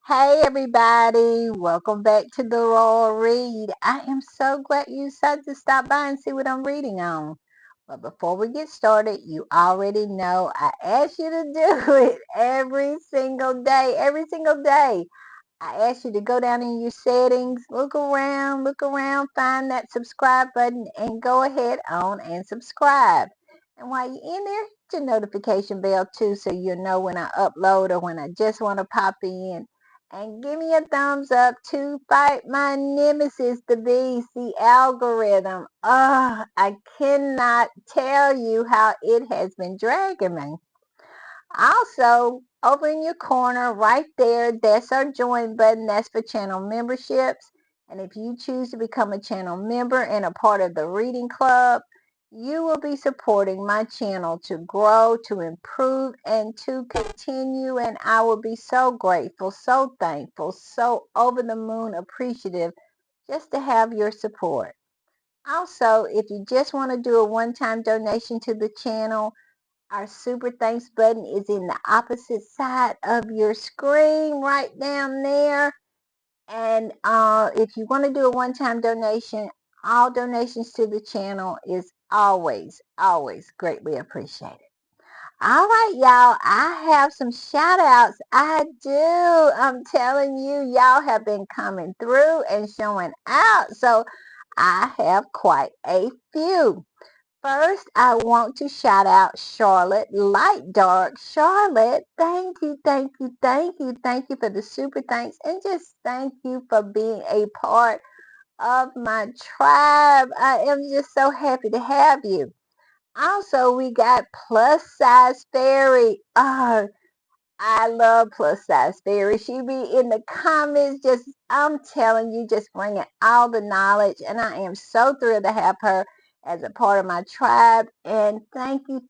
Hey everybody, welcome back to the Royal Read. I am so glad you decided to stop by and see what I'm reading on. But before we get started, you already know I ask you to do it every single day. Every single day. I ask you to go down in your settings, look around, find that subscribe button, and go ahead on and subscribe. And while you're in there, hit your notification bell too so you'll know when I upload or when I just want to pop in. And give me a thumbs up to fight my nemesis, the beast, the algorithm. I cannot tell you how it has been dragging me. Also, over in your corner right there, that's our join button. That's for channel memberships. And if you choose to become a channel member and a part of the reading club, you will be supporting my channel to grow, to improve, and to continue. And I will be so grateful, so thankful, so over the moon appreciative just to have your support. Also, if you just want to do a one-time donation to the channel, our super thanks button is in the opposite side of your screen right down there. And if you want to do a one-time donation, all donations to the channel is always greatly appreciated. All right, y'all, I have some shout outs. I do. I'm telling you, y'all have been coming through and showing out. So I have quite a few. First, I want to shout out Charlotte Light Dark. Charlotte, thank you for the super thanks, and just thank you for being a part of my tribe. I am just so happy to have you. Also, we got Plus Size Fairy. Oh, I love Plus Size Fairy. She be in the comments, just, I'm telling you, just bringing all the knowledge. And I am so thrilled to have her as a part of my tribe. And thank you,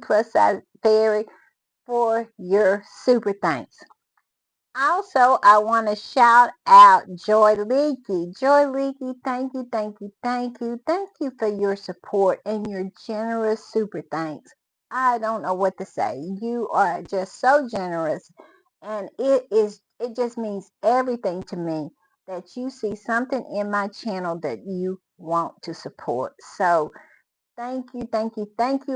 Plus Size Fairy, for your super thanks. Also, I want to shout out Joy Leakey. Joy Leakey, thank you for your support and your generous super thanks. I don't know what to say. You are just so generous, and it just means everything to me that you see something in my channel that you want to support. So thank you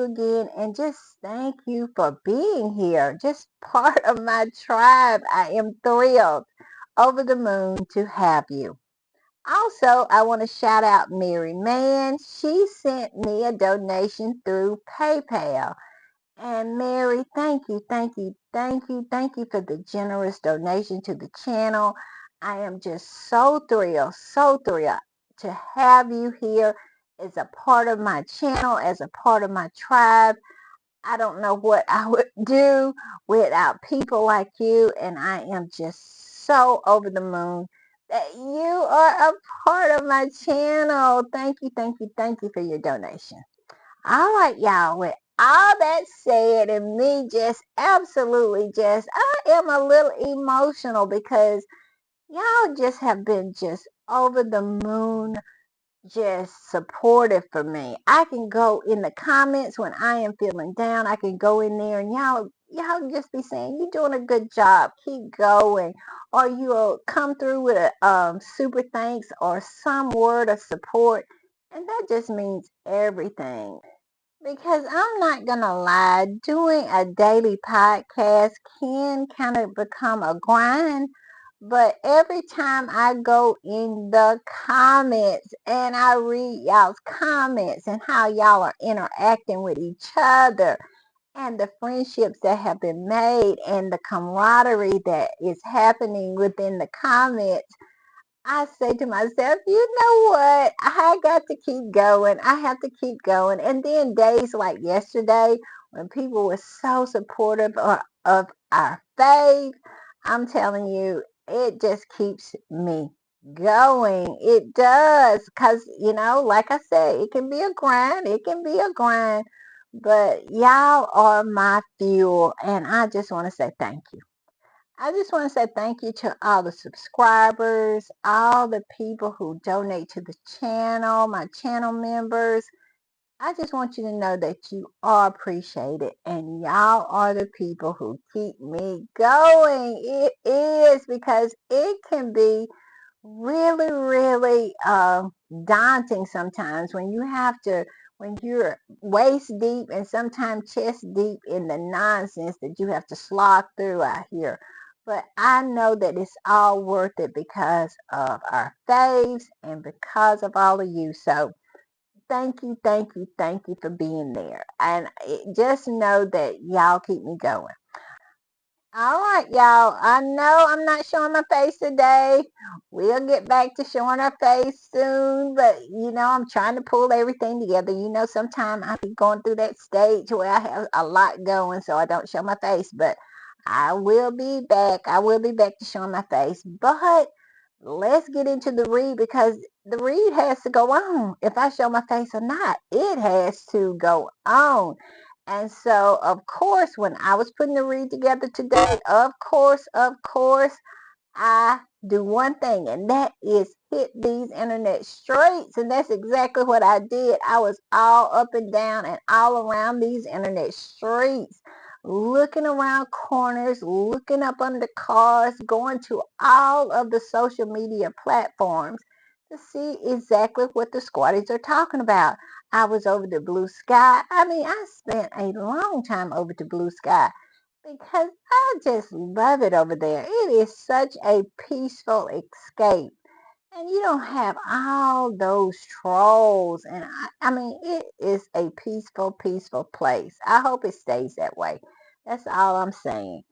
again, and just thank you for being here, just part of my tribe. I am thrilled, over the moon to have you. Also, I want to shout out Mary Mann. She sent me a donation through PayPal. And Mary, thank you for the generous donation to the channel. I am just so thrilled to have you here as a part of my channel, as a part of my tribe. I don't know what I would do without people like you, and I am just so over the moon that you are a part of my channel. Thank you for your donation. All right, y'all. With all that said, and me just absolutely just, I am a little emotional because y'all just have been just over the moon, just supportive for me. I can go in the comments when I am feeling down. I can go in there and y'all just be saying, you're doing a good job. Keep going. Or you'll come through with a super thanks or some word of support. And that just means everything. Because I'm not gonna lie, doing a daily podcast can kind of become a grind. But every time I go in the comments and I read y'all's comments and how y'all are interacting with each other and the friendships that have been made and the camaraderie that is happening within the comments, I say to myself, you know what? I got to keep going. I have to keep going. And then days like yesterday, when people were so supportive of our faith, I'm telling you, it just keeps me going. It does. Because, like I said, it can be a grind. It can be a grind. But y'all are my fuel. And I just want to say thank you. I just want to say thank you to all the subscribers, all the people who donate to the channel, my channel members. I just want you to know that you are appreciated, and y'all are the people who keep me going. It is, because it can be really, really daunting sometimes when when you're waist deep and sometimes chest deep in the nonsense that you have to slog through out here. But I know that it's all worth it because of our faves and because of all of you. So thank you, thank you, thank you for being there. And just know that y'all keep me going. All right, y'all. I know I'm not showing my face today. We'll get back to showing our face soon, but I'm trying to pull everything together. Sometimes I be going through that stage where I have a lot going, so I don't show my face, but I will be back. I will be back to showing my face. But let's get into the read, because the read has to go on. If I show my face or not, it has to go on. And so, of course, when I was putting the read together today, of course, I do one thing, and that is hit these internet streets. And that's exactly what I did. I was all up and down and all around these internet streets, looking around corners, looking up under cars, going to all of the social media platforms to see exactly what the squatties are talking about. I was over to Blue Sky. I mean, I spent a long time over to Blue Sky because I just love it over there. It is such a peaceful escape. And you don't have all those trolls. And I mean, it is a peaceful, peaceful place. I hope it stays that way. That's all I'm saying.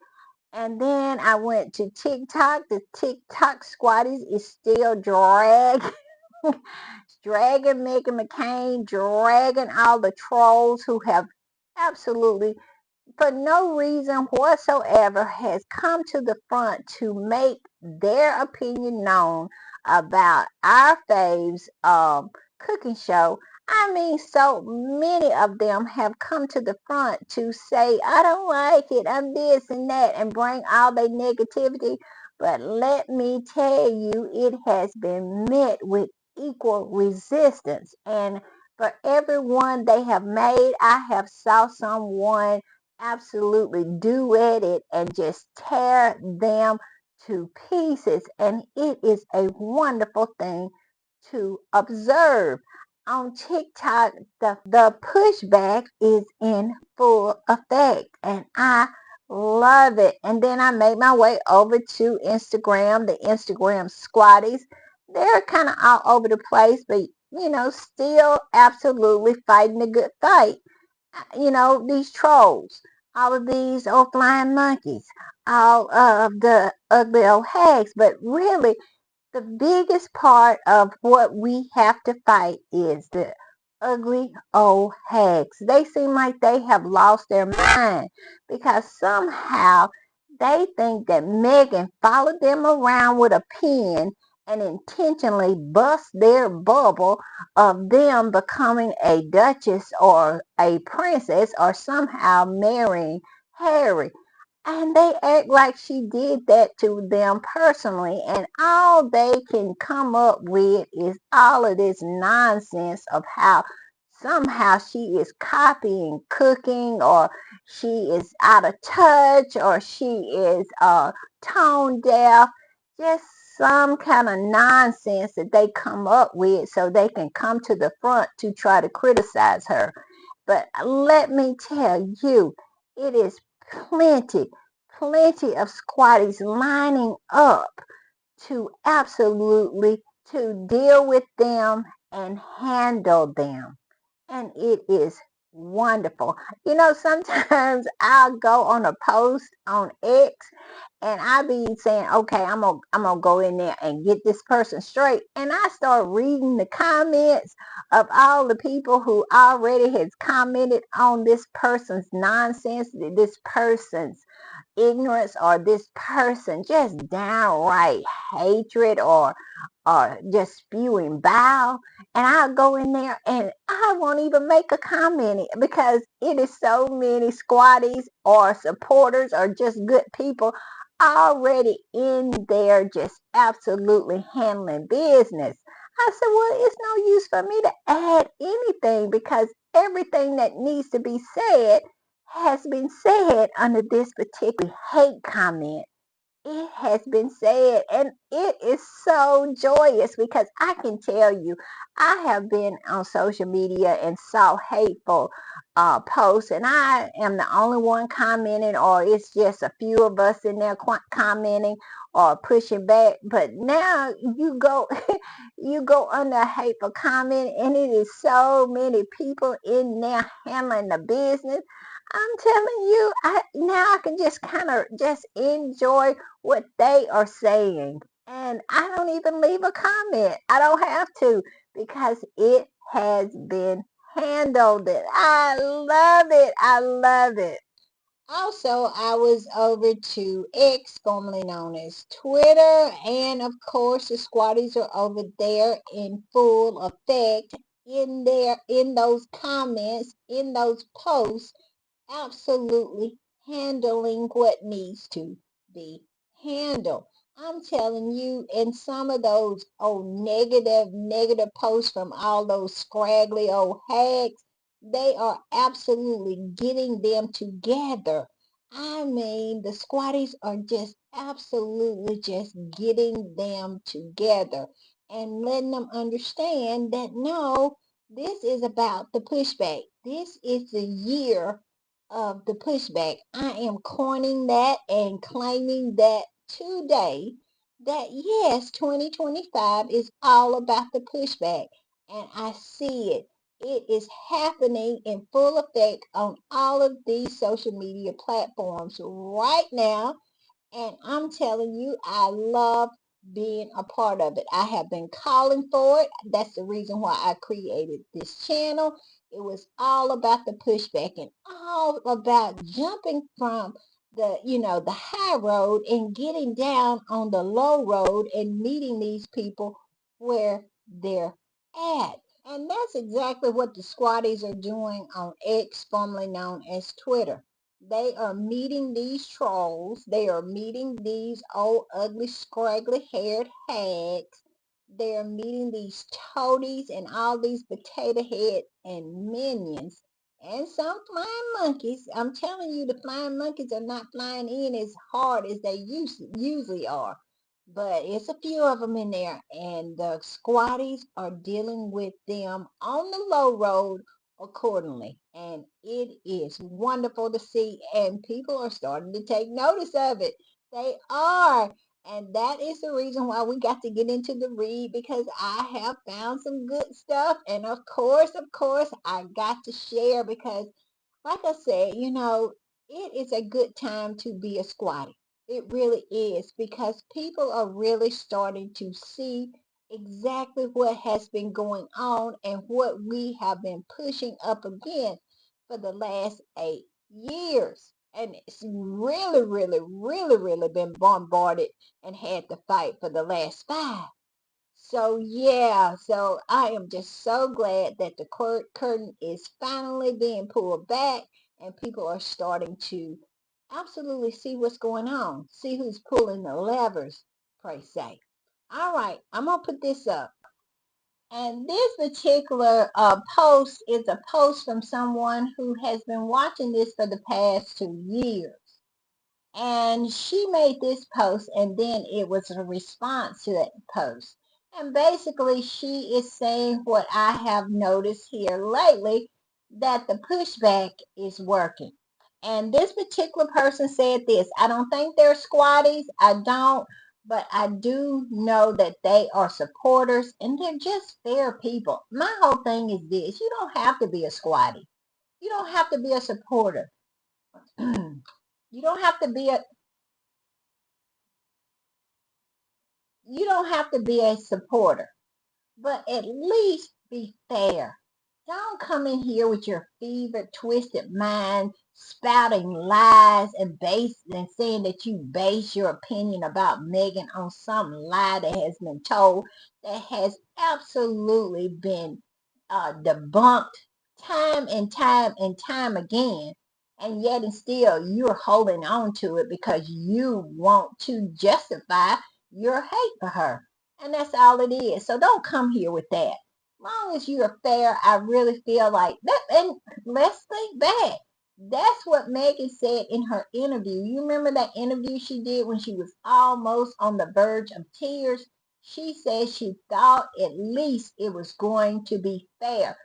And then I went to TikTok. The TikTok squatties is still dragging Meghan McCain, dragging all the trolls who have absolutely, for no reason whatsoever, has come to the front to make their opinion known about our faves cooking show. I mean, so many of them have come to the front to say, I don't like it, I'm this and that, and bring all their negativity. But let me tell you, it has been met with equal resistance. And for everyone they have made, I have saw someone absolutely duet it and just tear them to pieces. And it is a wonderful thing to observe. On TikTok, the pushback is in full effect, and I love it. And then I made my way over to Instagram, the Instagram squatties. They're kind of all over the place, but still absolutely fighting a good fight. These trolls, all of these old flying monkeys, all of the ugly old hags. But really, the biggest part of what we have to fight is the ugly old hags. They seem like they have lost their mind because somehow they think that Meghan followed them around with a pen and intentionally bust their bubble of them becoming a duchess or a princess or somehow marrying Harry. And they act like she did that to them personally. And all they can come up with is all of this nonsense of how somehow she is copying cooking, or she is out of touch, or she is tone deaf. Just some kind of nonsense that they come up with so they can come to the front to try to criticize her. But let me tell you, it is plenty, plenty of squatties lining up to absolutely to deal with them and handle them. And it is wonderful. Sometimes I'll go on a post on X and I be saying, okay, I'm gonna go in there and get this person straight. And I start reading the comments of all the people who already has commented on this person's nonsense, this person's ignorance, or this person just downright hatred, or just spewing bile. And I'll go in there and I won't even make a comment because it is so many squatties or supporters or just good people already in there just absolutely handling business. I said, well, it's no use for me to add anything because everything that needs to be said has been said under this particular hate comment. It has been said, and it is so joyous because I can tell you, I have been on social media and saw hateful posts, and I am the only one commenting, or it's just a few of us in there commenting or pushing back. But now you go, you go under a hateful comment, and it is so many people in there handling the business. I'm telling you, now I can just kind of just enjoy what they are saying. And I don't even leave a comment. I don't have to because it has been handled. It. I love it. I love it. Also, I was over to X, formerly known as Twitter, and of course the squatties are over there in full effect in those comments, in those posts, absolutely handling what needs to be handled. I'm telling you, in some of those negative posts from all those scraggly old hags, they are absolutely getting them together. I mean, the squatties are just absolutely just getting them together and letting them understand that no, this is about the pushback. This is the year of the pushback. I am coining that and claiming that today that yes, 2025 is all about the pushback. And I see it. It is happening in full effect on all of these social media platforms right now. And I'm telling you, I love being a part of it. I have been calling for it. That's the reason why I created this channel. It was all about the pushback and all about jumping from the high road and getting down on the low road and meeting these people where they're at. And that's exactly what the squatties are doing on X, formerly known as Twitter. They are meeting these trolls. They are meeting these old, ugly, scraggly haired hags. They are meeting these toadies and all these potato head and minions. And some flying monkeys. I'm telling you, the flying monkeys are not flying in as hard as they usually are. But it's a few of them in there. And the squatties are dealing with them on the low road accordingly. And it is wonderful to see, and people are starting to take notice of it. They are. And that is the reason why we got to get into the read, because I have found some good stuff. And of course, I got to share because like I said, it is a good time to be a squatter. It really is, because people are really starting to see exactly what has been going on and what we have been pushing up against for the last 8 years. And it's really, really, really, really been bombarded and had to fight for the last 5. So yeah, so I am just so glad that the curtain is finally being pulled back and people are starting to absolutely see what's going on, see who's pulling the levers, per se. All right, I'm gonna put this up. And this particular post is a post from someone who has been watching this for the past 2 years. And she made this post, and then it was a response to that post. And basically, she is saying what I have noticed here lately, that the pushback is working. And this particular person said this: I don't think they're squatties. I don't. But I do know that they are supporters, and they're just fair people. My whole thing is this: you don't have to be a squatty. You don't have to be a supporter. You don't have to be a you don't have to be a supporter, but at least be fair. Don't come in here with your fevered, twisted mind, spouting lies and saying that you base your opinion about Meghan on some lie that has been told, that has absolutely been debunked time and time and time again. And yet and still you're holding on to it because you want to justify your hate for her. And that's all it is. So don't come here with that. long as you're fair, I really feel like that. And let's think back. That's what Meghan said in her interview. You remember that interview she did when she was almost on the verge of tears? She said she thought at least it was going to be fair.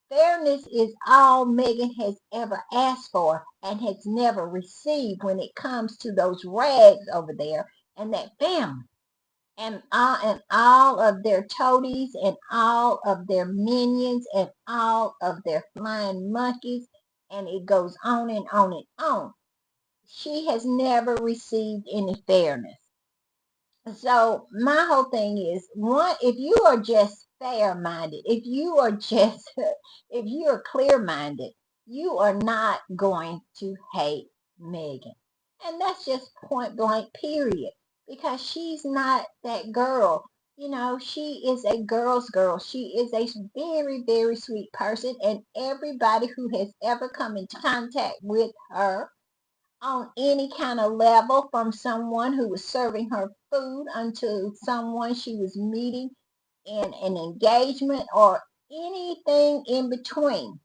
Fairness is all Meghan has ever asked for and has never received when it comes to those rags over there and that family and all of their toadies and all of their minions and all of their flying monkeys, and it goes on and on and on. She has never received any fairness. So my whole thing is, one, if you are just fair minded, if you are just if you are clear minded, you are not going to hate Meghan. And that's just point blank period. Because she's not that girl. You know, she is a girl's girl. She is a very, very sweet person. And everybody who has ever come in contact with her on any kind of level, from someone who was serving her food unto someone she was meeting in an engagement or anything in between.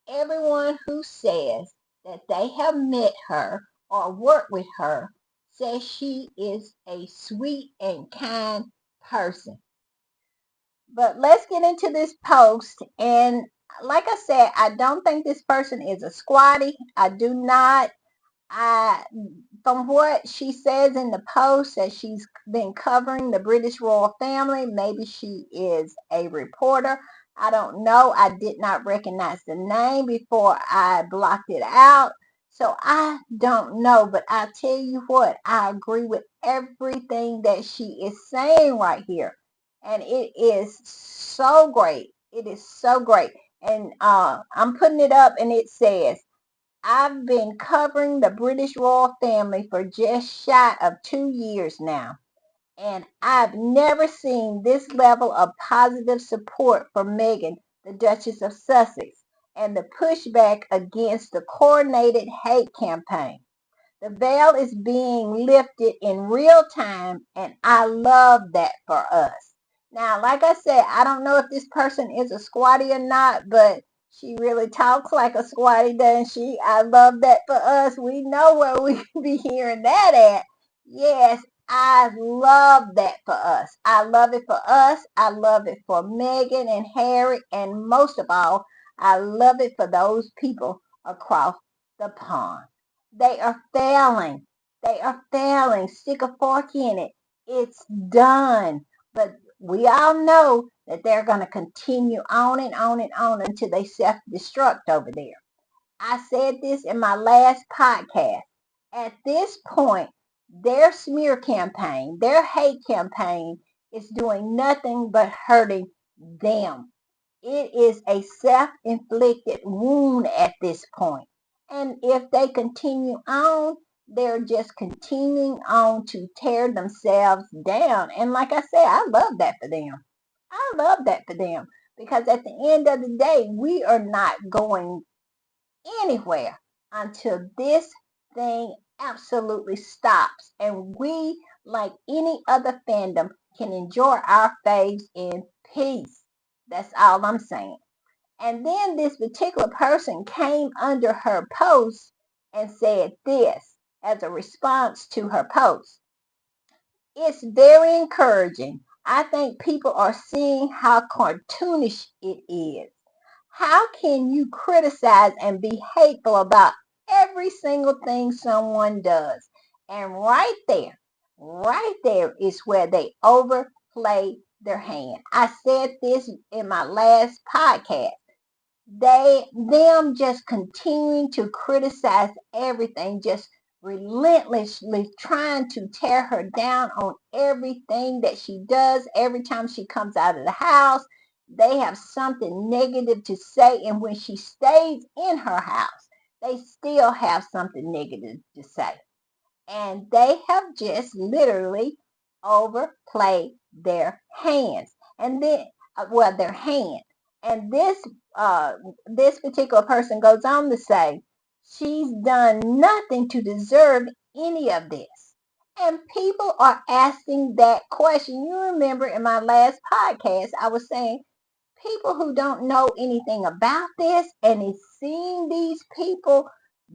Everyone who says that they have met her or worked with her says she is a sweet and kind person. But let's get into this post. And like I said, I don't think this person is a squatty. I do not. I, from what she says in the post, that she's been covering the British royal family. Maybe she is a reporter. I don't know. I did not recognize the name before I blocked it out. So I don't know. But I tell you what, I agree with everything that she is saying right here. And it is so great. It is so great. And I'm putting it up and it says, I've been covering the British royal family for just shy of 2 years now, and I've never seen this level of positive support for Meghan, the Duchess of Sussex, and the pushback against the coordinated hate campaign. The veil is being lifted in real time, and I love that for us. Now, like I said, I don't know if this person is a squatty or not, but she really talks like a squatty, doesn't she? I love that for us. We know where we be hearing that at. Yes, I love that for us. I love it for us. I love it for Meghan and Harry, and most of all, I love it for those people across the pond. They are failing. They are failing. Stick a fork in it. It's done. But we all know that they're going to continue on and on and on until they self-destruct over there. I said this in my last podcast. At this point, their smear campaign, their hate campaign is doing nothing but hurting them. It is a self-inflicted wound at this point. And if they continue on, they're just continuing on to tear themselves down. And like I said, I love that for them. I love that for them. Because at the end of the day, we are not going anywhere until this thing absolutely stops. And we, like any other fandom, can enjoy our faves in peace. That's all I'm saying. And then this particular person came under her post and said this as a response to her post. It's very encouraging. I think people are seeing how cartoonish it is. How can you criticize and be hateful about every single thing someone does? And right there is where they overplay their hand. I said this in my last podcast. Them just continuing to criticize everything, just relentlessly trying to tear her down on everything that she does. Every time she comes out of the house, they have something negative to say, and when she stays in her house, they still have something negative to say. And they have just literally overplayed their hands. And then, well, their hand. And this particular person goes on to say, she's done nothing to deserve any of this. And people are asking that question. You remember in my last podcast, I was saying people who don't know anything about this and is seeing these people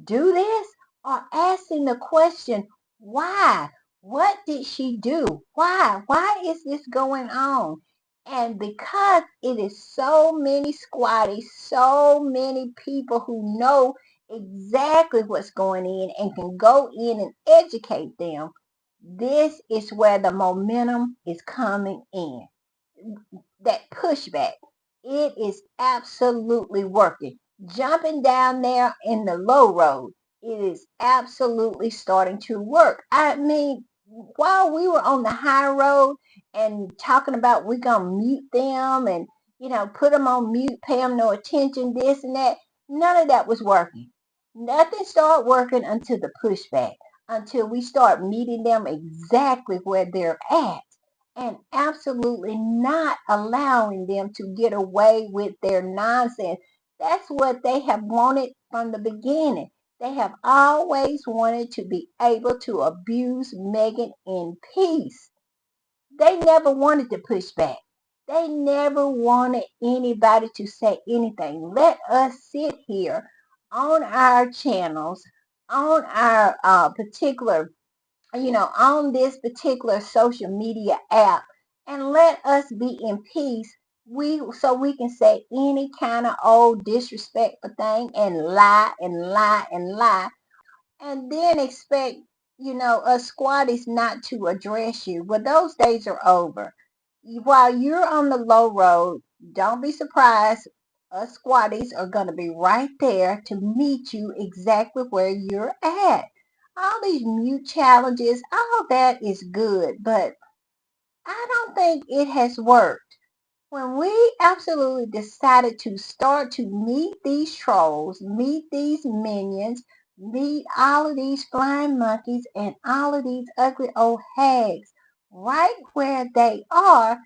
do this are asking the question, why? What did she do? Why? Why is this going on? And because it is so many squatties, so many people who know exactly what's going in and can go in and educate them, this is where the momentum is coming in. That pushback, it is absolutely working. Jumping down there in the low road, it is absolutely starting to work. I mean, while we were on the high road and talking about we're going to mute them and, put them on mute, pay them no attention, this and that, none of that was working. Nothing started working until the pushback, until we start meeting them exactly where they're at and absolutely not allowing them to get away with their nonsense. That's what they have wanted from the beginning. They have always wanted to be able to abuse Meghan in peace. They never wanted to push back. They never wanted anybody to say anything. Let us sit here on our channels, on our particular on this particular social media app and let us be in peace. So we can say any kind of old disrespectful thing and lie and lie and lie and then expect, us squatties not to address you. Well, those days are over. While you're on the low road, don't be surprised. Us squatties are going to be right there to meet you exactly where you're at. All these mute challenges, all that is good, but I don't think it has worked. When we absolutely decided to start to meet these trolls, meet these minions, meet all of these flying monkeys and all of these ugly old hags right where they are,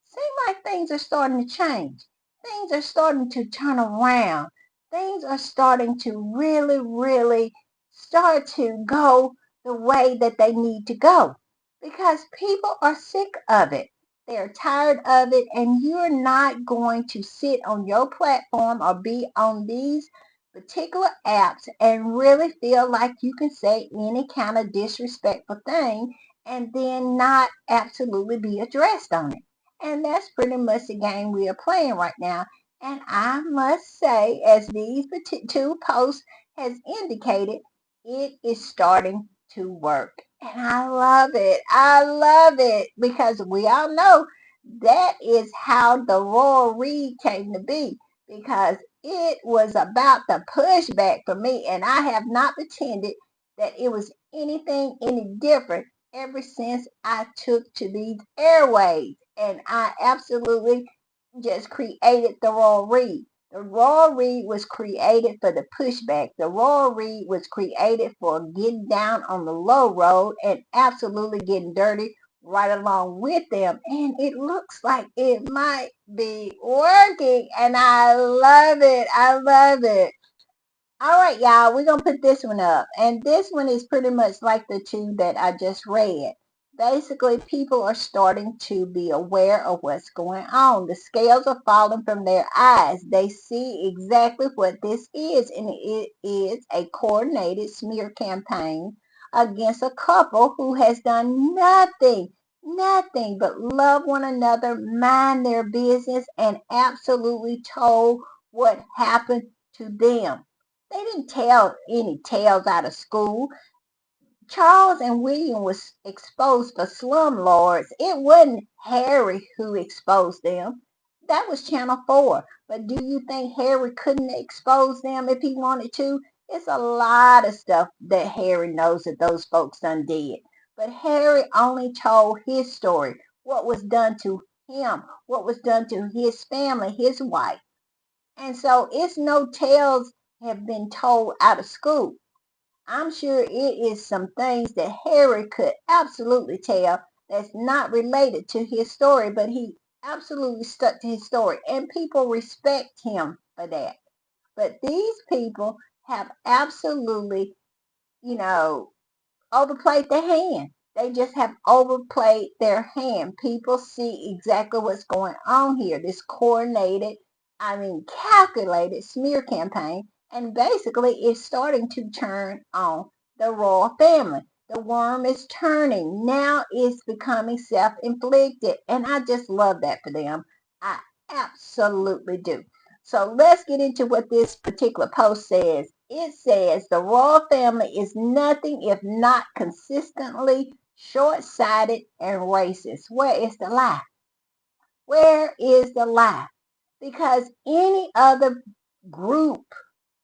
seem like things are starting to change. Things are starting to turn around. Things are starting to really, really start to go the way that they need to go because people are sick of it. They're tired of it, and you're not going to sit on your platform or be on these particular apps and really feel like you can say any kind of disrespectful thing and then not absolutely be addressed on it. And that's pretty much the game we are playing right now. And I must say, as these two posts has indicated, it is starting to work. And I love it. I love it because we all know that is how the Royal Read came to be because it was about the pushback for me. And I have not pretended that it was anything any different ever since I took to these airways. And I absolutely just created the Royal Read. The Royal Read was created for the pushback. The Royal Read was created for getting down on the low road and absolutely getting dirty right along with them. And it looks like it might be working. And I love it. I love it. All right, y'all, we're going to put this one up. And this one is pretty much like the two that I just read. Basically, people are starting to be aware of what's going on. The scales are falling from their eyes. They see exactly what this is, and it is a coordinated smear campaign against a couple who has done nothing but love one another, mind their business, and absolutely told what happened to them. They didn't tell any tales out of school. Charles and William was exposed for slumlords. It wasn't Harry who exposed them. That was Channel 4. But do you think Harry couldn't expose them if he wanted to? It's a lot of stuff that Harry knows that those folks done did. But Harry only told his story, what was done to him, what was done to his family, his wife. And so it's no tales have been told out of school. I'm sure it is some things that Harry could absolutely tell that's not related to his story, but he absolutely stuck to his story. And people respect him for that. But these people have absolutely, overplayed their hand. They just have overplayed their hand. People see exactly what's going on here. This coordinated, calculated smear campaign. And basically, it's starting to turn on the royal family. The worm is turning. Now it's becoming self-inflicted. And I just love that for them. I absolutely do. So let's get into what this particular post says. It says the royal family is nothing if not consistently short-sighted and racist. Where is the lie? Where is the lie? Because any other group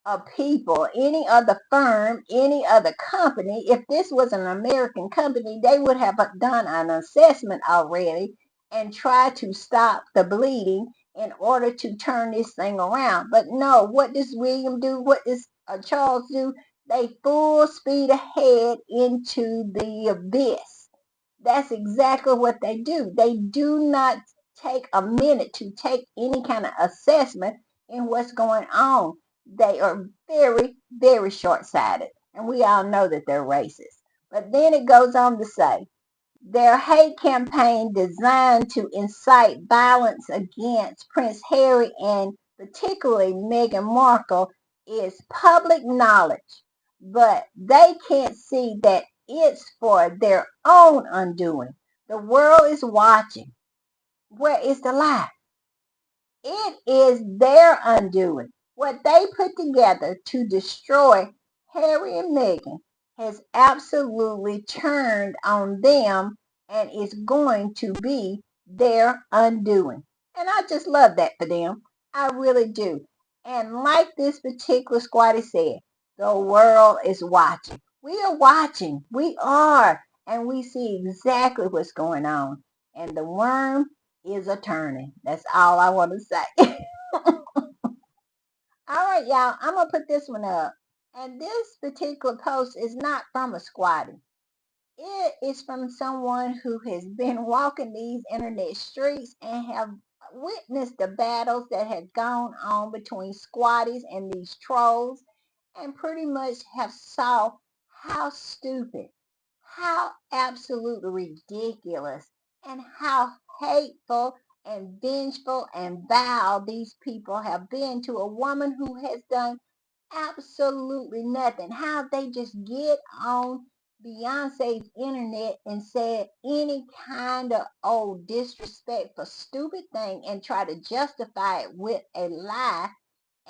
of people, any other firm, any other company, if this was an American company, they would have done an assessment already and tried to stop the bleeding in order to turn this thing around. But no, what does William do? What does Charles do? They full speed ahead into the abyss. That's exactly what they do. They do not take a minute to take any kind of assessment in what's going on. They are very, very short-sighted, and we all know that they're racist. But then it goes on to say, their hate campaign designed to incite violence against Prince Harry and particularly Meghan Markle is public knowledge, but they can't see that it's for their own undoing. The world is watching. Where is the lie? It is their undoing. What they put together to destroy Harry and Meghan has absolutely turned on them and is going to be their undoing. And I just love that for them. I really do. And like this particular squatty said, the world is watching. We are watching. We are. And we see exactly what's going on. And the worm is a turning. That's all I want to say. All right, y'all. I'm going to put this one up. And this particular post is not from a squatty. It is from someone who has been walking these internet streets and have witnessed the battles that have gone on between squatties and these trolls, and pretty much have saw how stupid, how absolutely ridiculous, and how hateful and vengeful and vile these people have been to a woman who has done absolutely nothing. How they just get on Beyonce's internet and said any kind of old disrespectful stupid thing and try to justify it with a lie.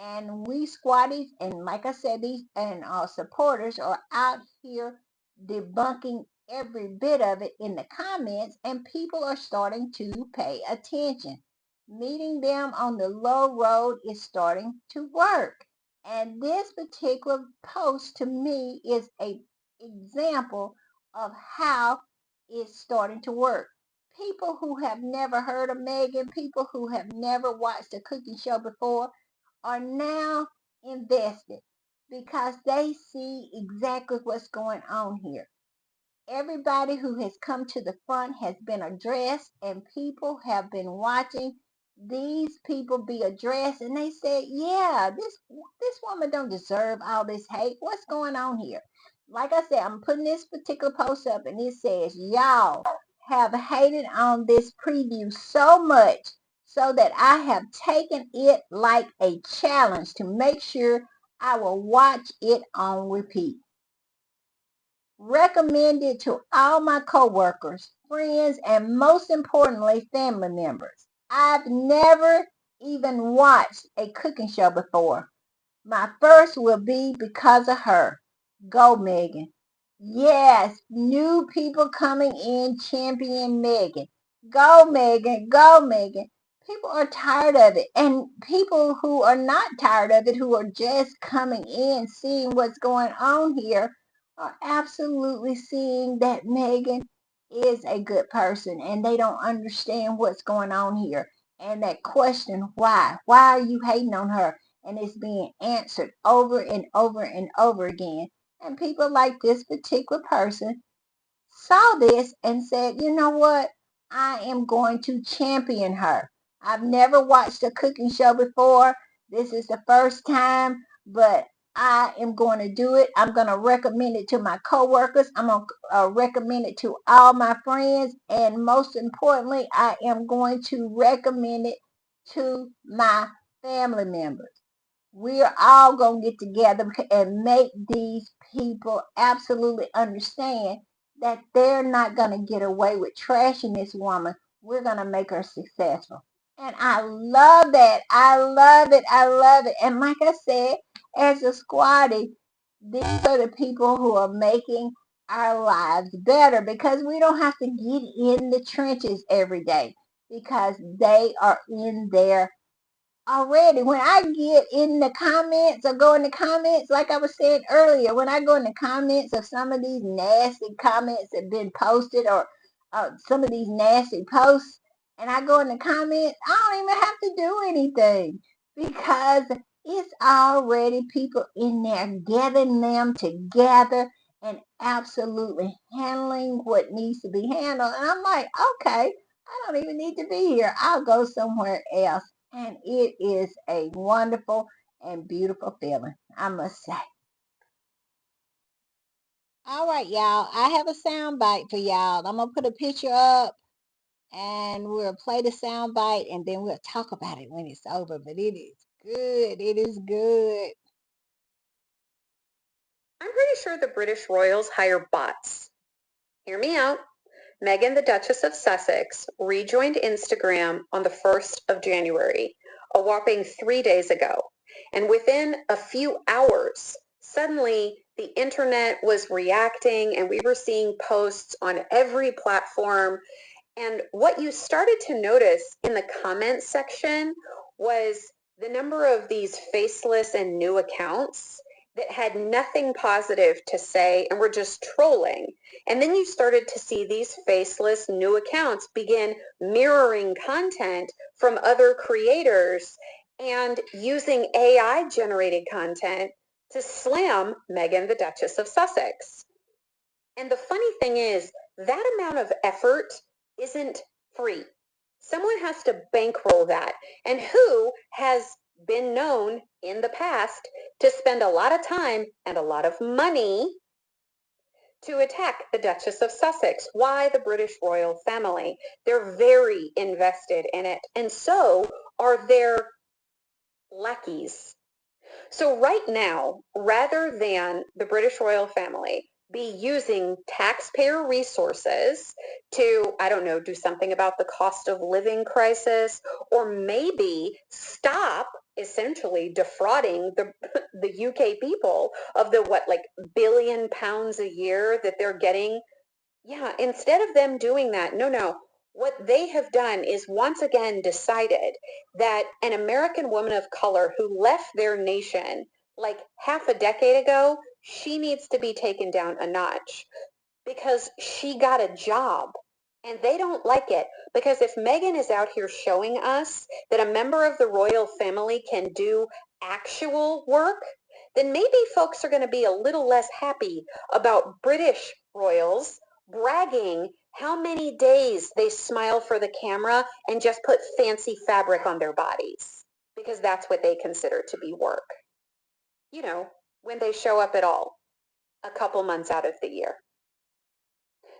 And we squatties and like I said, these and supporters are out here debunking every bit of it in the comments, and people are starting to pay attention. Meeting them on the low road is starting to work. And this particular post to me is a example of how it's starting to work. People who have never heard of Meghan, people who have never watched a cooking show before, are now invested because they see exactly what's going on here. Everybody who has come to the front has been addressed, and people have been watching these people be addressed, and they said, yeah, this woman don't deserve all this hate. What's going on here? Like I said, I'm putting this particular post up, and it says, y'all have hated on this preview so much so that I have taken it like a challenge to make sure I will watch it on repeat. Recommend it to all my coworkers, friends, and most importantly, family members. I've never even watched a cooking show before. My first will be because of her. Go, Meghan. Yes, new people coming in champion Meghan. Go, Meghan. Go, Meghan. People are tired of it. And people who are not tired of it, who are just coming in, seeing what's going on here, are absolutely seeing that Meghan is a good person and they don't understand what's going on here. And that question, why? Why are you hating on her? And it's being answered over and over and over again. And people like this particular person saw this and said, you know what? I am going to champion her. I've never watched a cooking show before. This is the first time, but I am going to do it. I'm going to recommend it to my coworkers. I'm going to recommend it to all my friends. And most importantly, I am going to recommend it to my family members. We're all going to get together and make these people absolutely understand that they're not going to get away with trashing this woman. We're going to make her successful. And I love that. I love it. I love it. And like I said, as a squatty, these are the people who are making our lives better because we don't have to get in the trenches every day because they are in there already. When I get in the comments or go in the comments, like I was saying earlier, when I go in the comments of some of these nasty comments that have been posted or some of these nasty posts, and I go in the comments, I don't even have to do anything because it's already people in there getting them together and absolutely handling what needs to be handled. And I'm like, okay, I don't even need to be here. I'll go somewhere else. And it is a wonderful and beautiful feeling, I must say. All right, y'all. I have a sound bite for y'all. I'm going to put a picture up and we'll play the sound bite and then we'll talk about it when it's over. But it is good. It is good. I'm pretty sure the British royals hire bots. Hear me out. Meghan, the Duchess of Sussex, rejoined Instagram on the 1st of January, a whopping 3 days ago. And within a few hours, suddenly the internet was reacting and we were seeing posts on every platform. And what you started to notice in the comments section was the number of these faceless and new accounts that had nothing positive to say and were just trolling. And then you started to see these faceless new accounts begin mirroring content from other creators and using AI generated content to slam Meghan, the Duchess of Sussex. And the funny thing is, that amount of effort isn't free. Someone has to bankroll that. And who has been known in the past to spend a lot of time and a lot of money to attack the Duchess of Sussex? Why the British royal family? They're very invested in it. And so are their lackeys. So right now, rather than the British royal family be using taxpayer resources to, I don't know, do something about the cost of living crisis, or maybe stop essentially defrauding the UK people of the like £1 billion a year that they're getting. Yeah, instead of them doing that, no. What they have done is once again decided that an American woman of color who left their nation like half a decade ago, she needs to be taken down a notch because she got a job. And they don't like it because if Meghan is out here showing us that a member of the royal family can do actual work, then maybe folks are going to be a little less happy about British royals bragging how many days they smile for the camera and just put fancy fabric on their bodies because that's what they consider to be work. You know, when they show up at all, a couple months out of the year.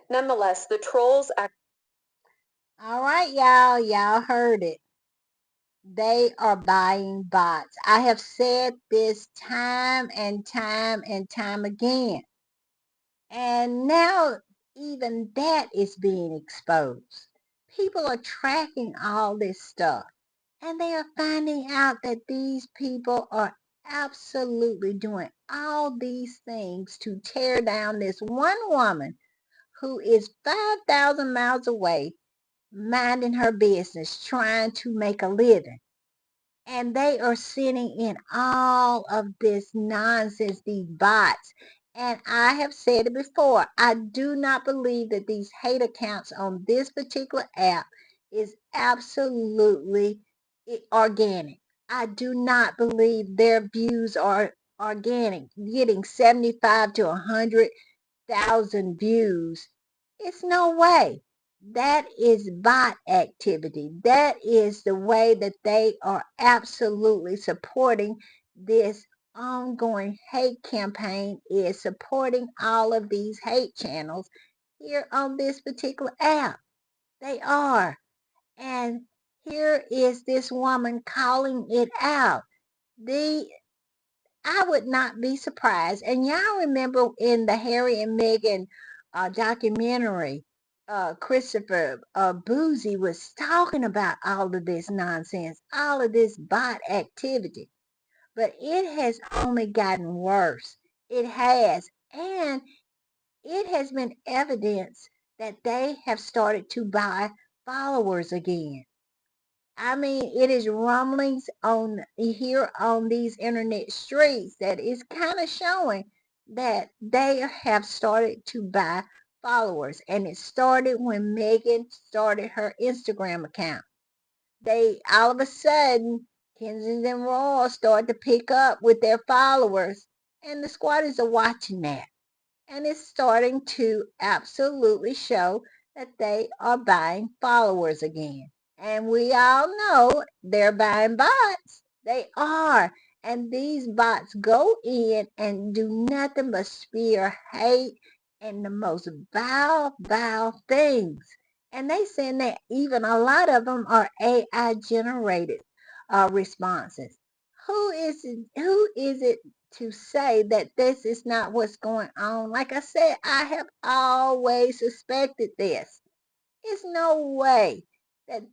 Nonetheless, the trolls All right, y'all. Y'all heard it. They are buying bots. I have said this time and time and time again. And now even that is being exposed. People are tracking all this stuff. And they are finding out that these people are absolutely doing all these things to tear down this one woman who is 5,000 miles away, minding her business, trying to make a living. And they are sending in all of this nonsense, these bots. And I have said it before, I do not believe that these hate accounts on this particular app is absolutely organic. I do not believe their views are organic. Getting 75 to 100,000 views, it's no way. That is bot activity. That is the way that they are absolutely supporting this ongoing hate campaign is supporting all of these hate channels here on this particular app. They are. And here is this woman calling it out. I would not be surprised. And y'all remember in the Harry and Meghan documentary, Christopher Boozy was talking about all of this nonsense, all of this bot activity. But it has only gotten worse. It has. And it has been evidence that they have started to buy followers again. I mean, it is rumblings on here on these internet streets that is kind of showing that they have started to buy followers. And it started when Meghan started her Instagram account. They all of a sudden, Kensington Royal started to pick up with their followers, and the squatters are watching that. And it's starting to absolutely show that they are buying followers again. And we all know they're buying bots. They are. And these bots go in and do nothing but spear hate and the most vile things. And they saying that even a lot of them are AI generated responses. Who is it to say that this is not what's going on? Like I said, I have always suspected this. It's no way that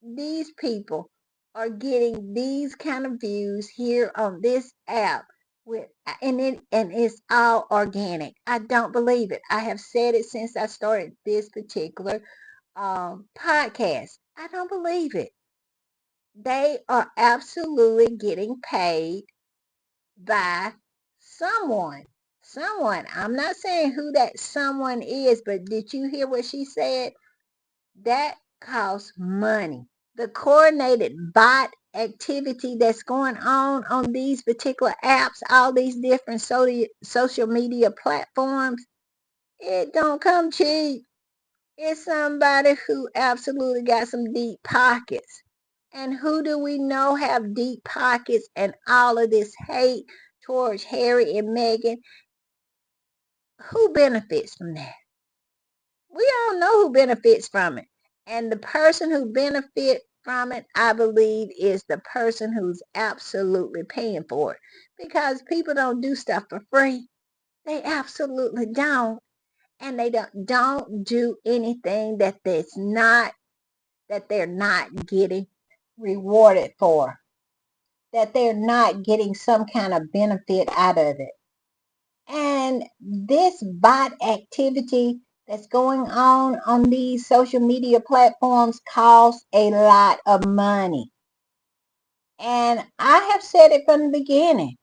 these people are getting these kind of views here on this app with and it's all organic. I don't believe it. I have said it since I started this particular podcast. I don't believe it. They are absolutely getting paid by someone. Someone. I'm not saying who that someone is, but did you hear what she said? That costs money. The coordinated bot activity that's going on these particular apps, all these different social media platforms, it don't come cheap. It's somebody who absolutely got some deep pockets. And who do we know have deep pockets and all of this hate towards Harry and Meghan? Who benefits from that? We all know who benefits from it. And the person who benefits from it, I believe, is the person who's absolutely paying for it. Because people don't do stuff for free. They absolutely don't. And they don't do anything that they're not getting rewarded for. That they're not getting some kind of benefit out of it. And this bot activity that's going on these social media platforms costs a lot of money. And I have said it from the beginning.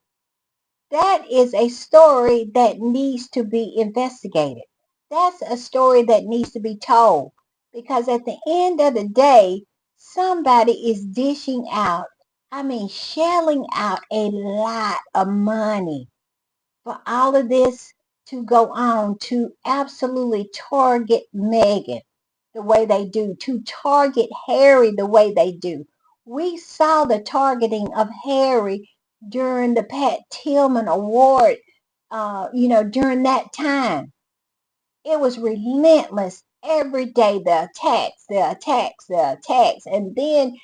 That is a story that needs to be investigated. That's a story that needs to be told. Because at the end of the day, somebody is dishing out, shelling out a lot of money for all of this to go on to absolutely target Meghan the way they do, to target Harry the way they do. We saw the targeting of Harry during the Pat Tillman Award, during that time. It was relentless every day, the attacks, the attacks, the attacks. And then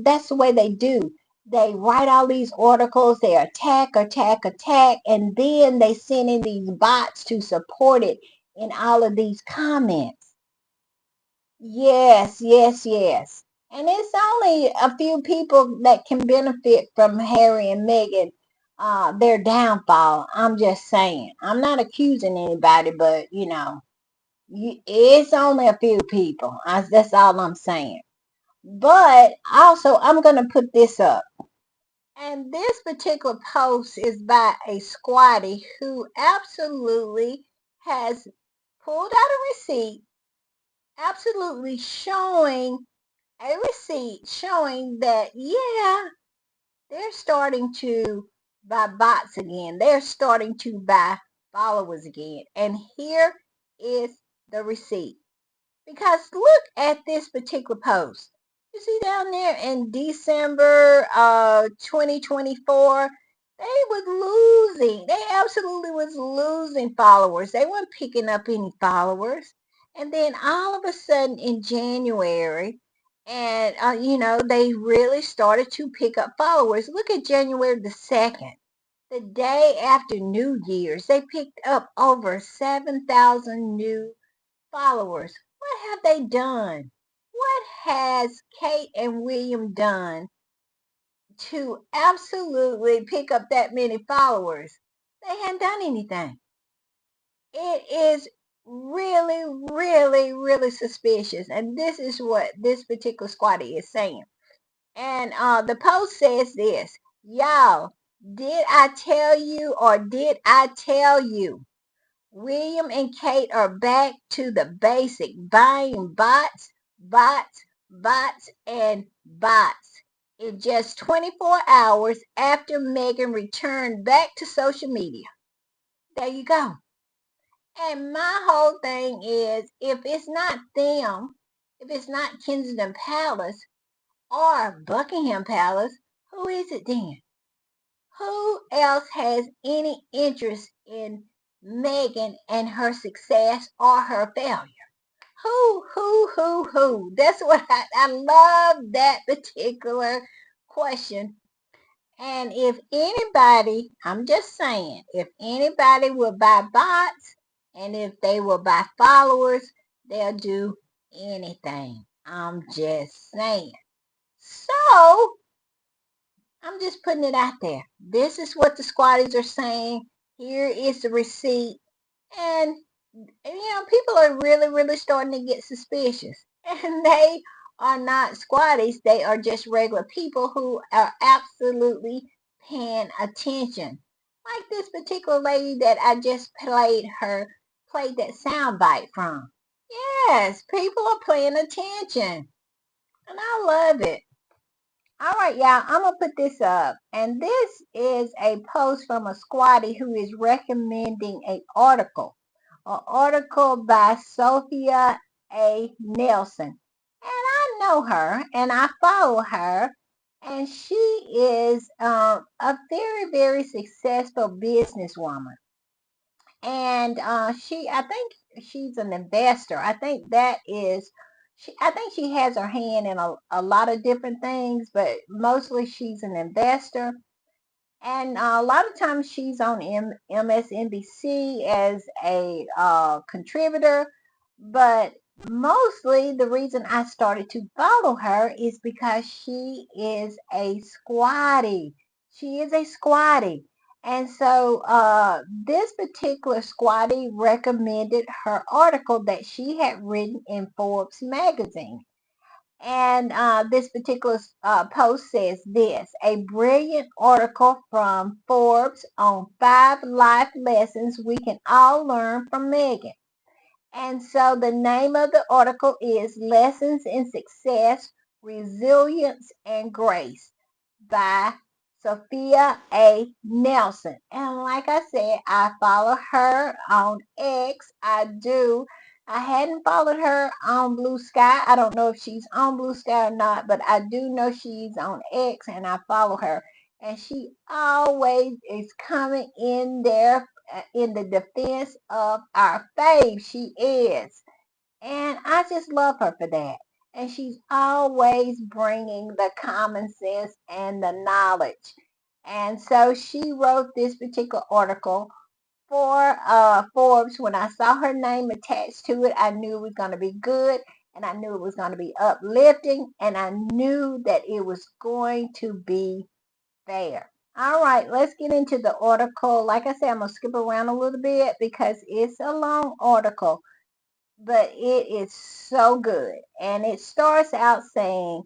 that's the way they do. They write all these articles, they attack, attack, attack, and then they send in these bots to support it in all of these comments. Yes, yes, yes. And it's only a few people that can benefit from Harry and Meghan, their downfall. I'm just saying. I'm not accusing anybody, but it's only a few people. That's all I'm saying. But also, I'm going to put this up. And this particular post is by a squatty who absolutely has pulled out a receipt, absolutely showing a receipt showing that, yeah, they're starting to buy bots again. They're starting to buy followers again. And here is the receipt. Because look at this particular post. You see down there in December 2024, They was losing. They absolutely was losing followers. They weren't picking up any followers. And then all of a sudden in January, and they really started to pick up followers. Look at January the 2nd, the day after New Year's. They picked up over 7,000 new followers. What have they done? What has Kate and William done to absolutely pick up that many followers? They hadn't done anything. It is really, really, really suspicious. And this is what this particular squatty is saying. And the post says this: y'all, did I tell you, or did I tell you? William and Kate are back to the basic, buying bots, bots, bots, and bots. In just 24 hours after Meghan returned back to social media. There you go. And my whole thing is, if it's not them, if it's not Kensington Palace or Buckingham Palace, who is it then? Who else has any interest in Meghan and her success or her failure? Who? That's what I love that particular question. And if anybody, I'm just saying, if anybody will buy bots and if they will buy followers, they'll do anything. I'm just saying. So, I'm just putting it out there. This is what the squatties are saying. Here is the receipt. And, people are really, really starting to get suspicious. And they are not squatties. They are just regular people who are absolutely paying attention. Like this particular lady that I just played that sound bite from. Yes, people are paying attention. And I love it. All right, y'all, I'm going to put this up. And this is a post from a squatty who is recommending an article by Sophia A. Nelson. And I know her and I follow her. And she is a very, very successful businesswoman. And I think she's an investor. I think she has her hand in a lot of different things, but mostly she's an investor. And a lot of times she's on MSNBC as a contributor, but mostly the reason I started to follow her is because she is a squatty. She is a squatty. And so this particular squatty recommended her article that she had written in Forbes magazine. And this particular post says this: a brilliant article from Forbes on 5 life lessons we can all learn from Meghan. And so the name of the article is Lessons in Success, Resilience, and Grace by Sophia A. Nelson. And like I said, I follow her on X. I do. I hadn't followed her on Blue Sky. I don't know if she's on Blue Sky or not, but I do know she's on X and I follow her. And she always is coming in there in the defense of our faith. She is. And I just love her for that. And she's always bringing the common sense and the knowledge. And so she wrote this particular article for Forbes. When I saw her name attached to it, I knew it was going to be good. And I knew it was going to be uplifting. And I knew that it was going to be fair. All right, let's get into the article. Like I said, I'm going to skip around a little bit because it's a long article, but it is so good. And it starts out saying,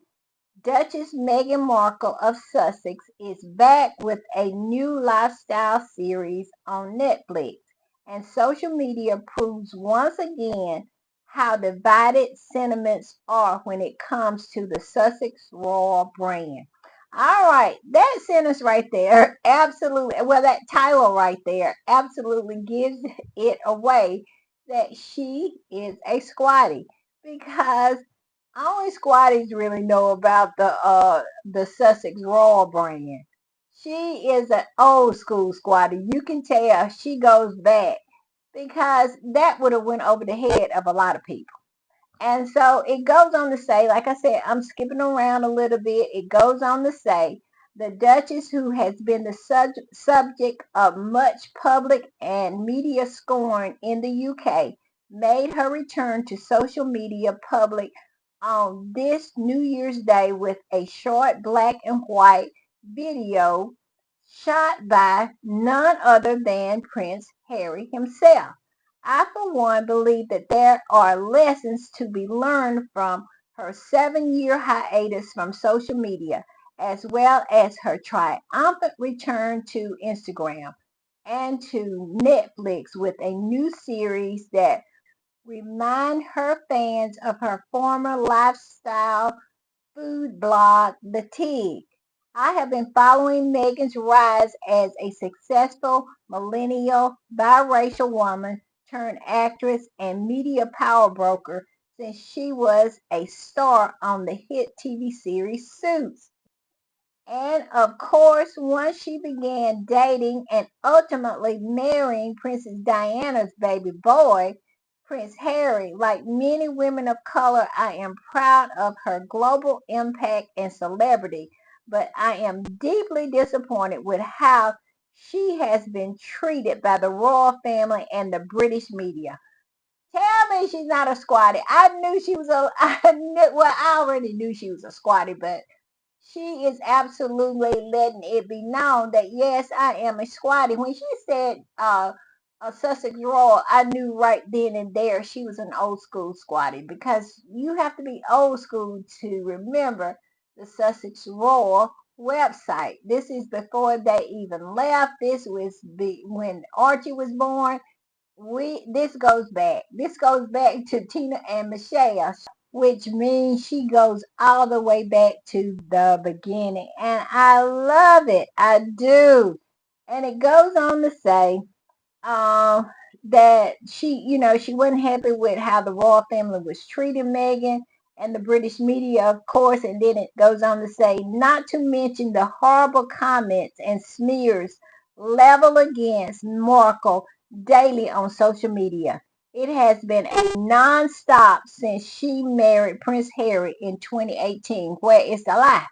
Duchess Meghan Markle of Sussex is back with a new lifestyle series on Netflix. And social media proves once again how divided sentiments are when it comes to the Sussex royal brand. All right, that sentence right there, absolutely, well, that title right there absolutely gives it away that she is a squatty, because only squatties really know about the Sussex Royal brand. She is an old school squatter. You can tell she goes back because that would have went over the head of a lot of people. And so it goes on to say, like I said, I'm skipping around a little bit. It goes on to say, the Duchess, who has been the subject of much public and media scorn in the UK, made her return to social media public on this New Year's Day with a short black and white video shot by none other than Prince Harry himself. I, for one, believe that there are lessons to be learned from her 7-year hiatus from social media, as well as her triumphant return to Instagram and to Netflix with a new series that remind her fans of her former lifestyle food blog, The Tig. I have been following Meghan's rise as a successful millennial biracial woman turned actress and media power broker since she was a star on the hit TV series Suits. And of course, once she began dating and ultimately marrying Princess Diana's baby boy, Prince Harry, like many women of color, I am proud of her global impact and celebrity, but I am deeply disappointed with how she has been treated by the royal family and the British media. Tell me she's not a squatty. I knew she was a, I knew, well, I already knew she was a squatty, but she is absolutely letting it be known that yes, I am a squatty. When she said a Sussex Royal, I knew right then and there she was an old school squatty because you have to be old school to remember the Sussex Royal website. This is before they even left. This was when Archie was born. This goes back. This goes back to Tina and Michelle, which means she goes all the way back to the beginning. And I love it. I do. And it goes on to say, um, that she wasn't happy with how the royal family was treating Meghan and the British media, of course. And then it goes on to say, not to mention the horrible comments and smears leveled against Markle daily on social media. It has been a non-stop since she married Prince Harry in 2018. Where is the lie?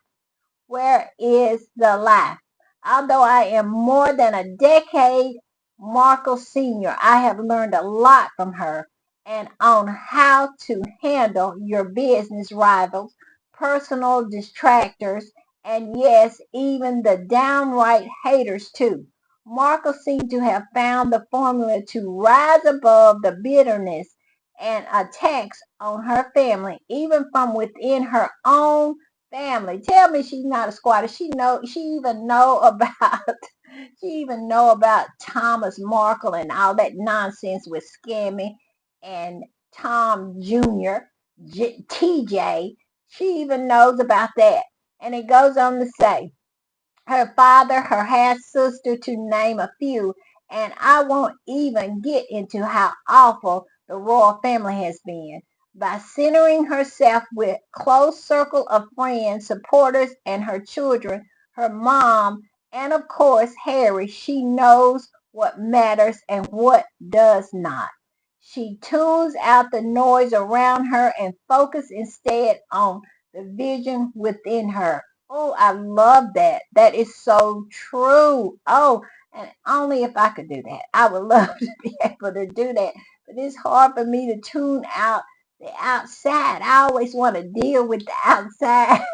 Where is the lie? Although I am more than a decade Markle senior, I have learned a lot from her and on how to handle your business rivals, personal distractors, and yes, even the downright haters too. Markle seemed to have found the formula to rise above the bitterness and attacks on her family, even from within her own family. Tell me she's not a squatter. She even know about she even know about Thomas Markle and all that nonsense with Scammy and Tom Jr. TJ. She even knows about that. And it goes on to say, her father, her half sister, to name a few. And I won't even get into how awful the royal family has been. By centering herself with close circle of friends, supporters, and her children, her mom, and of course Harry, she knows what matters and what does not. She tunes out the noise around her and focuses instead on the vision within her. Oh, I love that. That is so true. Oh, and only if I could do that. I would love to be able to do that. But it's hard for me to tune out the outside. I always want to deal with the outside.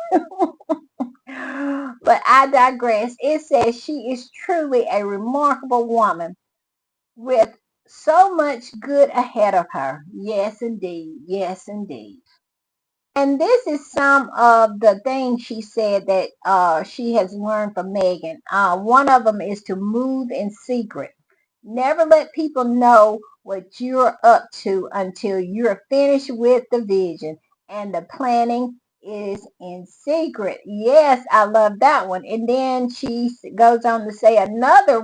But I digress. It says she is truly a remarkable woman with so much good ahead of her. Yes, indeed. Yes, indeed. And this is some of the things she said that she has learned from Meghan. One of them is to move in secret. Never let people know what you're up to until you're finished with the vision. And the planning is in secret. Yes, I love that one. And then she goes on to say another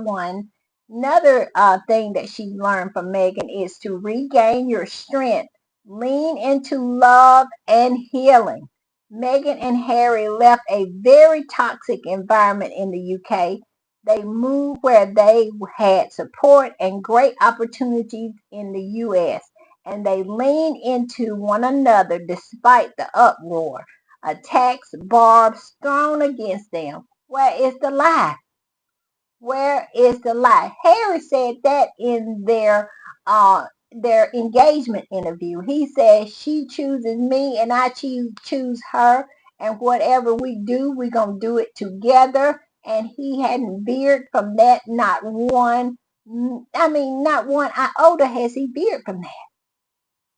thing that she learned from Meghan is to regain your strength. Lean into love and healing. Meghan and Harry left a very toxic environment in the UK. They moved where they had support and great opportunities in the US, and they leaned into one another despite the uproar, attacks, barbs thrown against them. Where is the lie? Where is the lie? Harry said that in their engagement interview. He said she chooses me and I choose her, and whatever we do, we're gonna do it together. And he hadn't veered from that, not one. I mean, not one iota has he veered from that.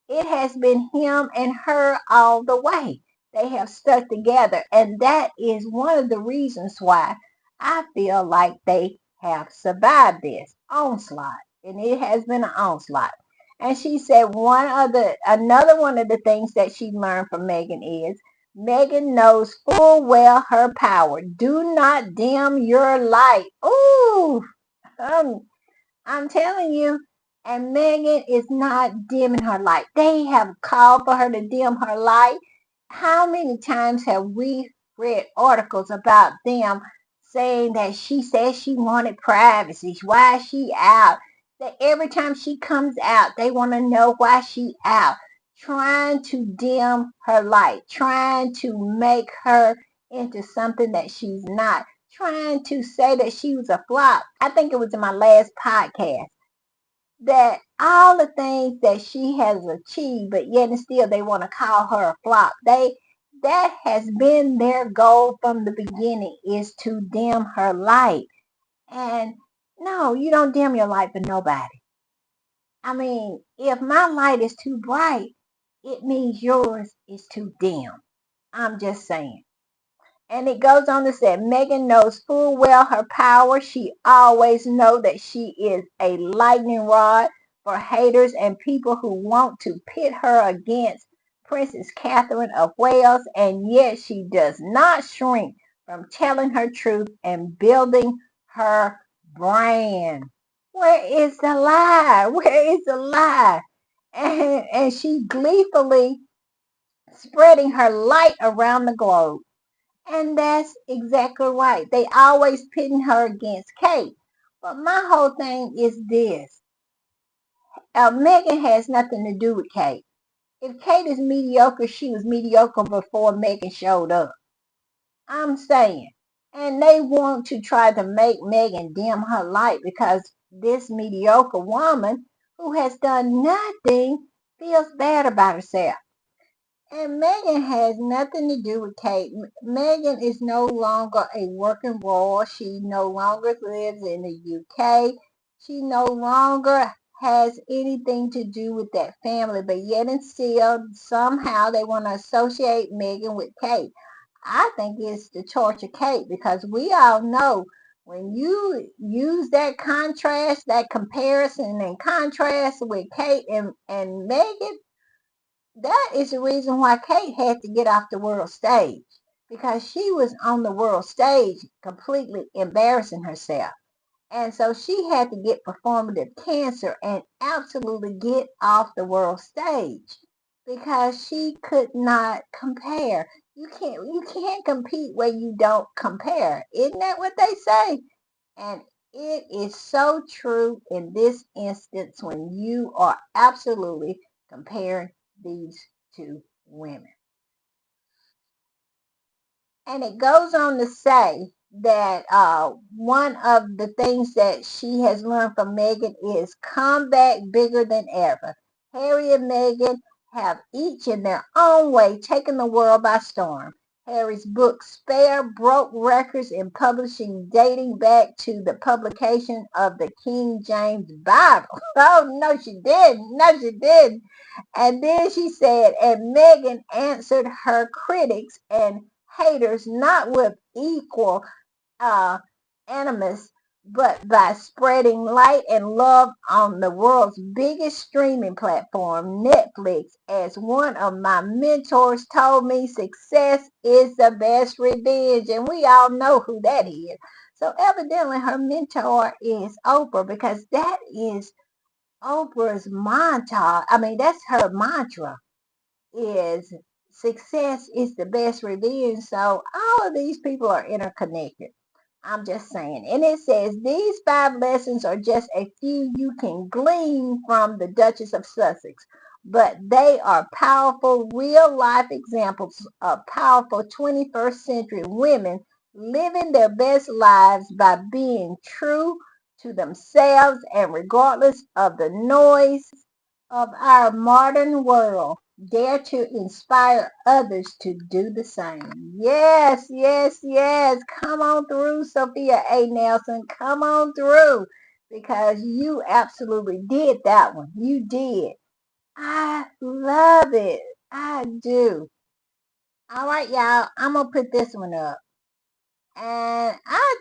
It has been him and her all the way. They have stuck together, and that is one of the reasons why I feel like they have survived this onslaught. And it has been an onslaught. And she said another one of the things that she learned from Meghan is Meghan knows full well her power. Do not dim your light. Ooh, um, I'm telling you, and Megan is not dimming her light. They have called for her to dim her light. How many times have we read articles about them saying that she said she wanted privacy? Why is she out? That every time she comes out, they want to know why she out. Trying to dim her light, trying to make her into something that she's not, trying to say that she was a flop. I think it was in my last podcast that all the things that she has achieved, but yet and still they want to call her a flop. That has been their goal from the beginning, is to dim her light. And no, you don't dim your light for nobody. I mean, if my light is too bright, it means yours is too dim. I'm just saying. And it goes on to say, Megan knows full well her power. She always knows that she is a lightning rod for haters and people who want to pit her against Princess Catherine of Wales. And yet she does not shrink from telling her truth and building her brand. Where is the lie? Where is the lie? And she gleefully spreading her light around the globe. And that's exactly right. They always pitting her against Kate. But my whole thing is this. Megan has nothing to do with Kate. If Kate is mediocre, she was mediocre before Megan showed up. I'm saying. And they want to try to make Megan dim her light because this mediocre woman who has done nothing feels bad about herself. And Megan has nothing to do with Kate. Megan is no longer a working royal. She no longer lives in the UK. She no longer has anything to do with that family. But yet and still, somehow they want to associate Megan with Kate. I think it's the torture Kate because we all know when you use that contrast, that comparison and contrast with Kate and Megan, that is the reason why Kate had to get off the world stage because she was on the world stage completely embarrassing herself. And so she had to get performative cancer and absolutely get off the world stage because she could not compare. You can't compete where you don't compare. Isn't that what they say? And it is so true in this instance when you are absolutely comparing these two women. And it goes on to say that one of the things that she has learned from Meghan is come back bigger than ever. Harry and Meghan have each in their own way taken the world by storm. Harry's book Spare broke records in publishing dating back to the publication of the King James Bible. Oh, no, she didn't. No, she didn't. And then she said, and Meghan answered her critics and haters not with equal uh, animus, but by spreading light and love on the world's biggest streaming platform, Netflix. As one of my mentors told me, success is the best revenge. And we all know who that is. So evidently her mentor is Oprah because that is Oprah's mantra. I mean, that's her mantra is success is the best revenge. So all of these people are interconnected. I'm just saying. And it says these 5 lessons are just a few you can glean from the Duchess of Sussex, but they are powerful real life examples of powerful 21st century women living their best lives by being true to themselves and regardless of the noise of our modern world, dare to inspire others to do the same. Yes, yes, yes. Come on through, Sophia A. Nelson. Come on through because you absolutely did that one. You did. I love it. I do. All right, y'all. I'm going to put this one up. And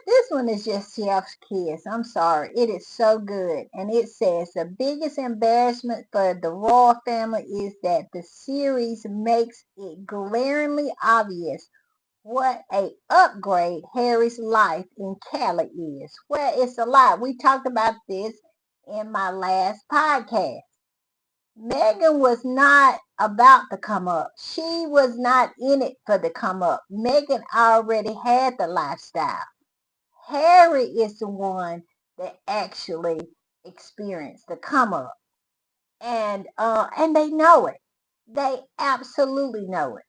this one is just chef's kiss. I'm sorry. It is so good. And it says the biggest embarrassment for the royal family is that the series makes it glaringly obvious what a upgrade Harry's life in Cali is. Well, it's a lot. We talked about this in my last podcast. Meghan was not about to come up. She was not in it for the come up. Meghan already had the lifestyle. Harry is the one that actually experienced the come up, and they know it. They absolutely know it.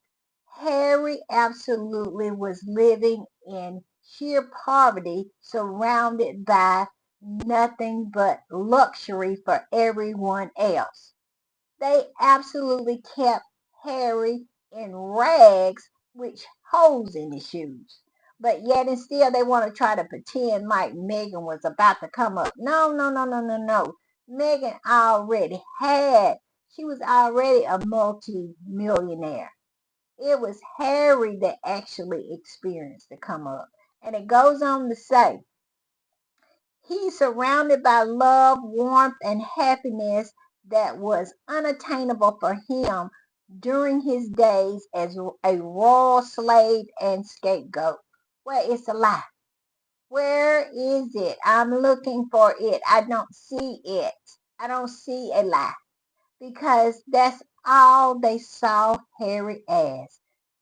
Harry absolutely was living in sheer poverty, surrounded by nothing but luxury for everyone else. They absolutely kept Harry in rags, which holes in his shoes. But yet and still they want to try to pretend like Meghan was about to come up. No, no, no, no, no, no. Meghan already she was already a multi-millionaire. It was Harry that actually experienced the come up. And it goes on to say, he's surrounded by love, warmth, and happiness that was unattainable for him during his days as a royal slave and scapegoat. Well, it's a lie. Where is it? I'm looking for it. I don't see it. I don't see a lie because that's all they saw Harry as.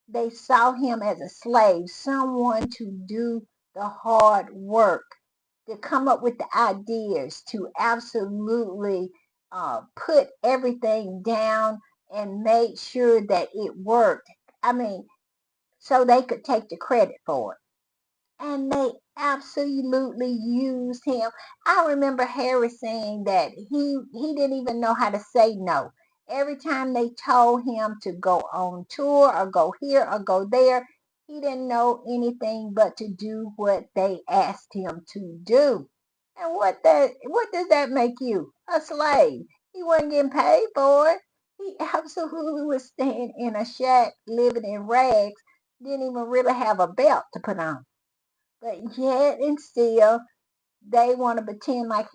They saw him as a slave, someone to do the hard work, to come up with the ideas, to absolutely put everything down and make sure that it worked. I mean, so they could take the credit for it. And they absolutely used him. I remember Harry saying that he didn't even know how to say no. Every time they told him to go on tour or go here or go there, he didn't know anything but to do what they asked him to do. And what does that make you? A slave. He wasn't getting paid for it. He absolutely was staying in a shack, living in rags, didn't even really have a belt to put on. But yet and still, they want to pretend like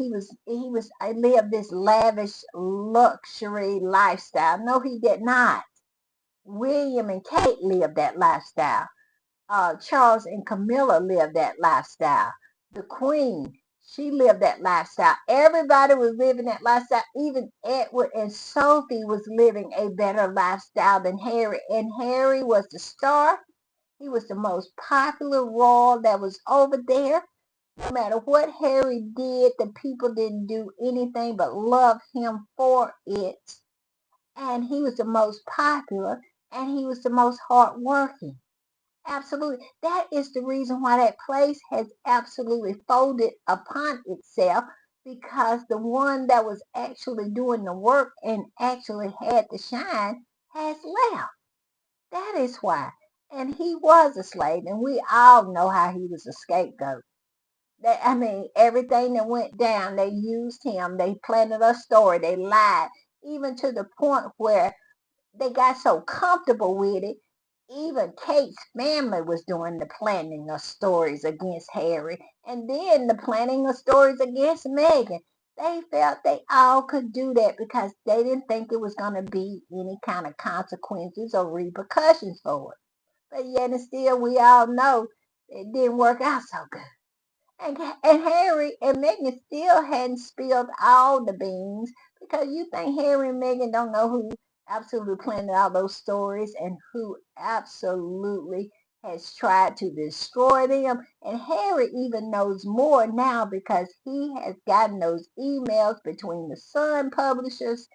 I lived this lavish luxury lifestyle. No, he did not. William and Kate lived that lifestyle. Charles and Camilla lived that lifestyle. The Queen, she lived that lifestyle. Everybody was living that lifestyle. Even Edward and Sophie was living a better lifestyle than Harry. And Harry was the star. He was the most popular royal that was over there. No matter what Harry did, the people didn't do anything but love him for it. And he was the most popular and he was the most hardworking. Absolutely. That is the reason why that place has absolutely folded upon itself because the one that was actually doing the work and actually had to shine has left. That is why. And he was a slave, and we all know how he was a scapegoat. I mean, everything that went down, they used him. They planted a story. They lied, even to the point where they got so comfortable with it. Even Kate's family was doing the planning of stories against Harry, and then the planning of stories against Meghan. They felt they all could do that because they didn't think it was going to be any kind of consequences or repercussions for it. But yet and still, we all know it didn't work out so good. And Harry and Meghan still hadn't spilled all the beans because you think Harry and Meghan don't know who absolutely planted all those stories and who absolutely has tried to destroy them. And Harry even knows more now because he has gotten those emails between the Sun publishers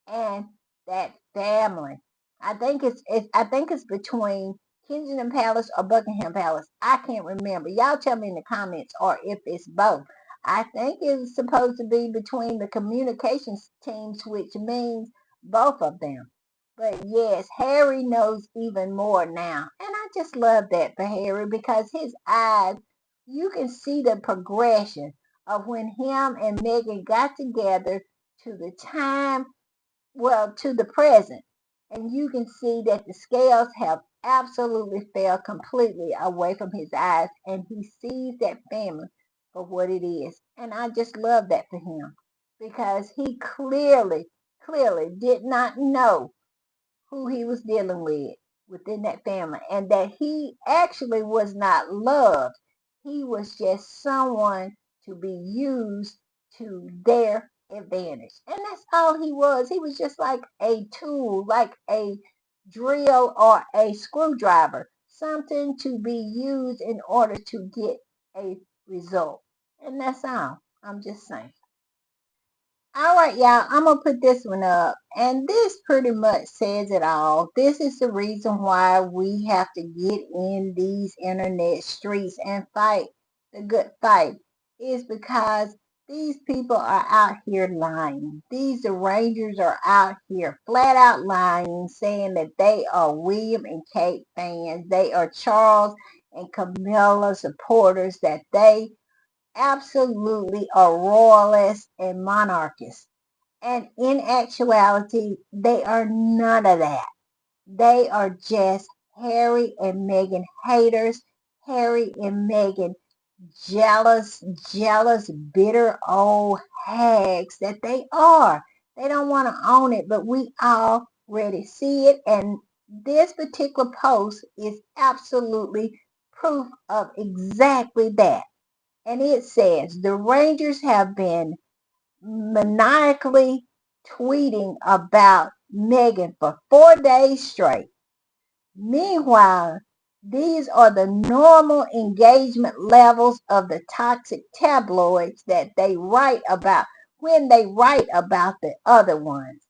and that family. I think it's between Kensington Palace or Buckingham Palace. I can't remember. Y'all tell me in the comments or if it's both. I think it's supposed to be between the communications teams, which means both of them. But yes, Harry knows even more now. And I just love that for Harry because his eyes, you can see the progression of when him and Meghan got together to the time, well, to the present. And you can see that the scales have absolutely fell completely away from his eyes, and he sees that family for what it is. And I just love that for him because he clearly did not know who he was dealing with within that family, and that he actually was not loved. He was just someone to be used to their advantage. And that's all he was. He was just like a tool, like a drill or a screwdriver, something to be used in order to get a result. And that's all. I'm just saying. All right, y'all, I'm going to put this one up. And this pretty much says it all. This is the reason why we have to get in these internet streets and fight the good fight, is because these people are out here lying. These arrangers are out here flat out lying, saying that they are William and Kate fans. They are Charles and Camilla supporters, that they absolutely are royalists and monarchists. And in actuality, they are none of that. They are just Harry and Meghan haters, Harry and Meghan jealous, bitter old hags that they are. They don't want to own it, but we already see it. And this particular post is absolutely proof of exactly that. And it says the Rangers have been maniacally tweeting about Meghan for 4 days straight. Meanwhile, these are the normal engagement levels of the toxic tabloids that they write about when they write about the other ones.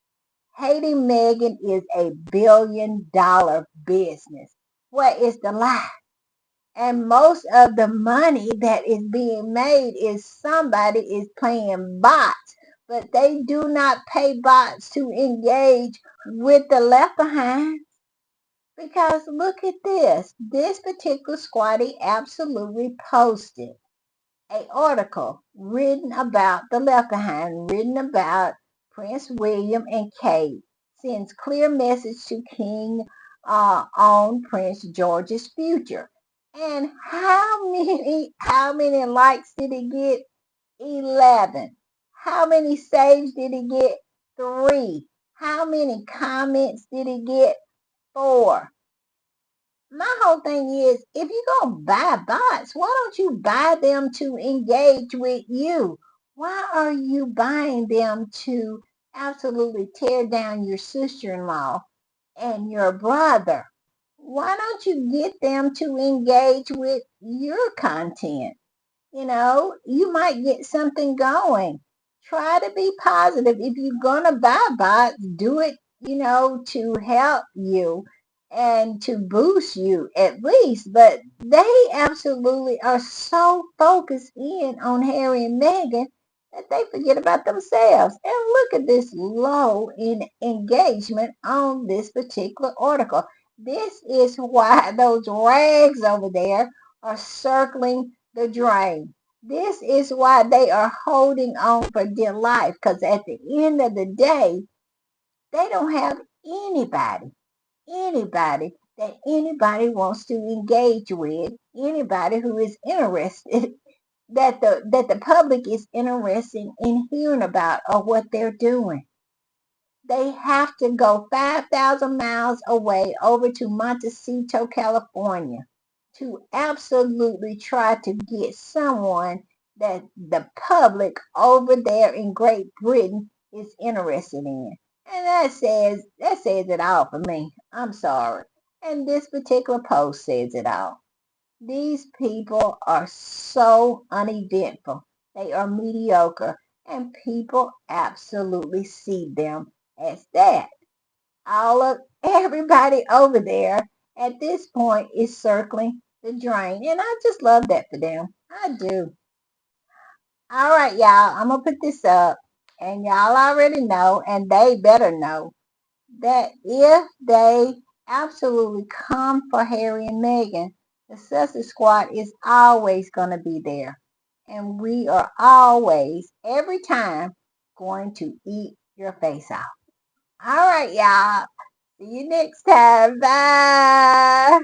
Hating Meghan is a $1 billion business. What is the lie? And most of the money that is being made is somebody is playing bots, but they do not pay bots to engage with the left behind. Because look at this. This particular squatty absolutely posted an article written about the left behind, written about Prince William and Kate, sends clear message to King on Prince George's future. And how many likes did he get? 11. How many saves did he get? 3. How many comments did he get? 4. My whole thing is, if you're going to buy bots, why don't you buy them to engage with you? Why are you buying them to absolutely tear down your sister-in-law and your brother? Why don't you get them to engage with your content? You might get something going. Try to be positive. If you're going to buy bots, do it, to help you and to boost you at least. But they absolutely are so focused in on Harry and Meghan that they forget about themselves. And look at this low in engagement on this particular article. This is why those rags over there are circling the drain. This is why they are holding on for dear life, because at the end of the day, they don't have anybody that anybody wants to engage with, anybody who is interested, that the public is interested in hearing about or what they're doing. They have to go 5,000 miles away over to Montecito, California, to absolutely try to get someone that the public over there in Great Britain is interested in. And that says it all for me. I'm sorry. And this particular post says it all. These people are so uneventful. They are mediocre, and people absolutely see them as that. All of everybody over there at this point is circling the drain, and I just love that for them. I do. All right, y'all. I'm gonna put this up, and y'all already know, and they better know that if they absolutely come for Harry and Meghan, the Sussex Squad is always going to be there. And we are always, every time, going to eat your face off. All right, y'all. See you next time. Bye.